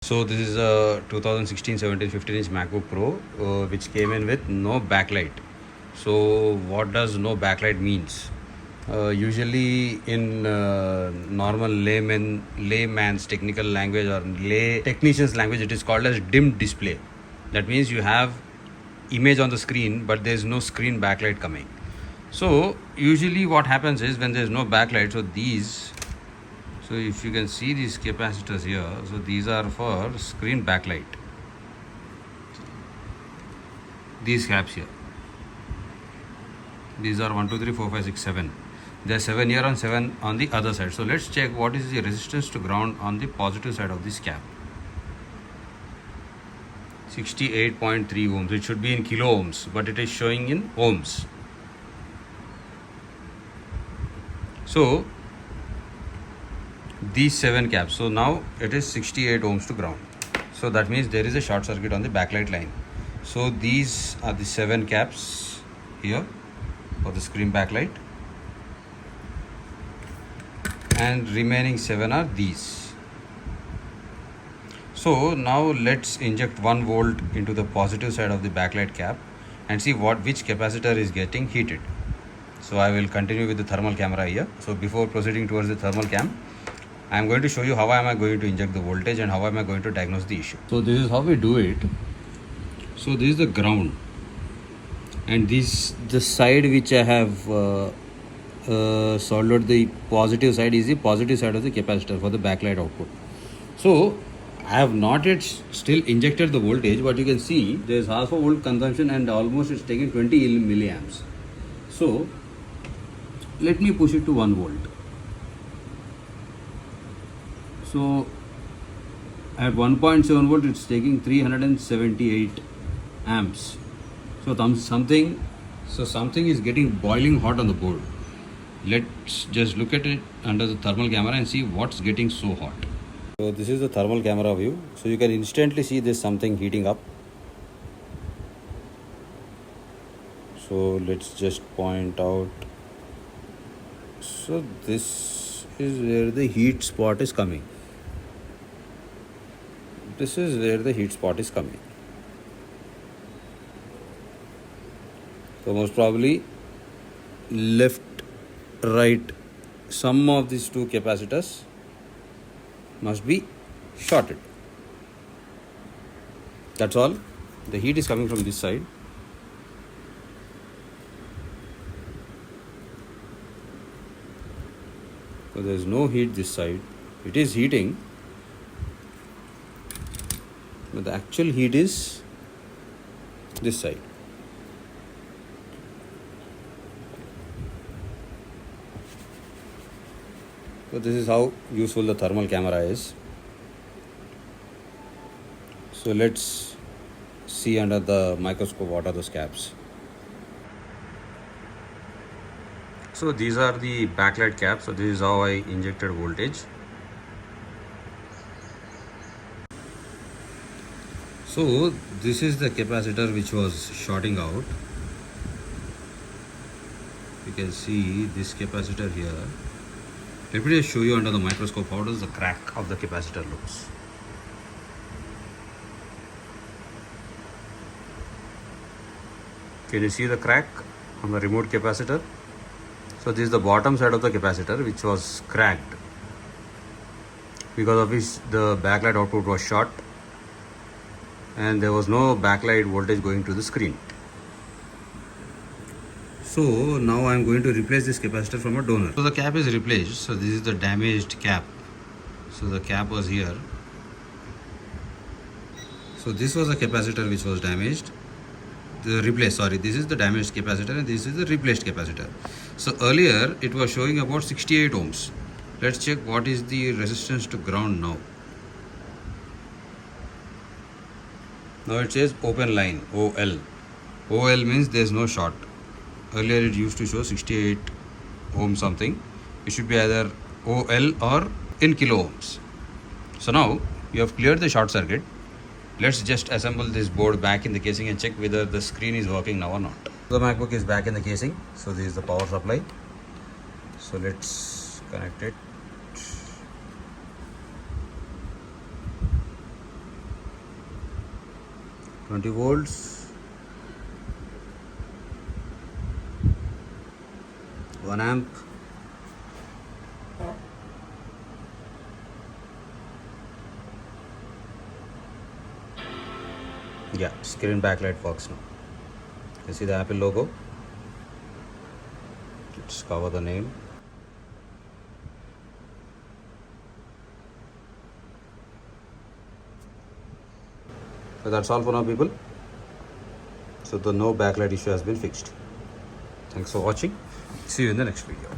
So this is a 2016, 17, 15-inch MacBook Pro which came in with no backlight. So what does no backlight means? Usually in normal layman's technical language or lay technician's language, it is called as dim display. That means you have image on the screen but there is no screen backlight coming. So usually what happens is when there is no backlight, so if you can see these capacitors here, so these are for screen backlight. These caps here. These are 1, 2, 3, 4, 5, 6, 7. There are 7 here and 7 on the other side. So let's check what is the resistance to ground on the positive side of this cap. 68.3 ohms. It should be in kilo ohms, but it is showing in ohms. So these 7 caps, so now it is 68 ohms to ground. So that means there is a short circuit on the backlight line. So these are the 7 caps here for the screen backlight, and remaining 7 are these. So now let's inject 1 volt into the positive side of the backlight cap and see which capacitor is getting heated. So I will continue with the thermal camera here. So before proceeding towards the thermal cam, I am going to show you how am I going to inject the voltage and how am I going to diagnose the issue. So this is how we do it. So this is the ground, and this the side which I have soldered the positive side is the positive side of the capacitor for the backlight output. So I have not yet still injected the voltage, but you can see there is half a volt consumption and almost it's taking 20 milliamps. So let me push it to 1 volt. So at 1.7 volt it's taking 378 amps. So something is getting boiling hot on the board. Let's just look at it under the thermal camera and see what's getting so hot. So this is the thermal camera view. So you can instantly see there's something heating up. So let's just point out. So this is where the heat spot is coming. This is where the heat spot is coming. So most probably left, right, some of these two capacitors must be shorted. That's all. The heat is coming from this side. So there is no heat this side. It is heating, but the actual heat is this side. So this is how useful the thermal camera is. So let's see under the microscope what are those caps. So these are the backlight caps. So this is how I injected voltage. So this is the capacitor which was shorting out. You can see this capacitor here. Let me just show you under the microscope how does the crack of the capacitor looks. Can you see the crack on the remote capacitor? So this is the bottom side of the capacitor which was cracked, because of which the backlight output was short and there was no backlight voltage going to the screen. So now I am going to replace this capacitor from a donor. So the cap is replaced. So this is the damaged cap. So the cap was here. So this was a capacitor which was damaged. This is the damaged capacitor and this is the replaced capacitor. So earlier it was showing about 68 ohms. Let's check what is the resistance to ground now. Now it says open line, OL. OL means there is no short. Earlier it used to show 68 ohm something. It should be either OL or in kilo ohms. So now you have cleared the short circuit. Let's just assemble this board back in the casing and check whether the screen is working now or not. The MacBook is back in the casing. So this is the power supply. So let's connect it. 20 volts. One amp. Yeah, screen backlight works now. You see the Apple logo. Let's cover the name. So that's all for now, people. So the no backlight issue has been fixed. Thanks for watching. See you in the next video.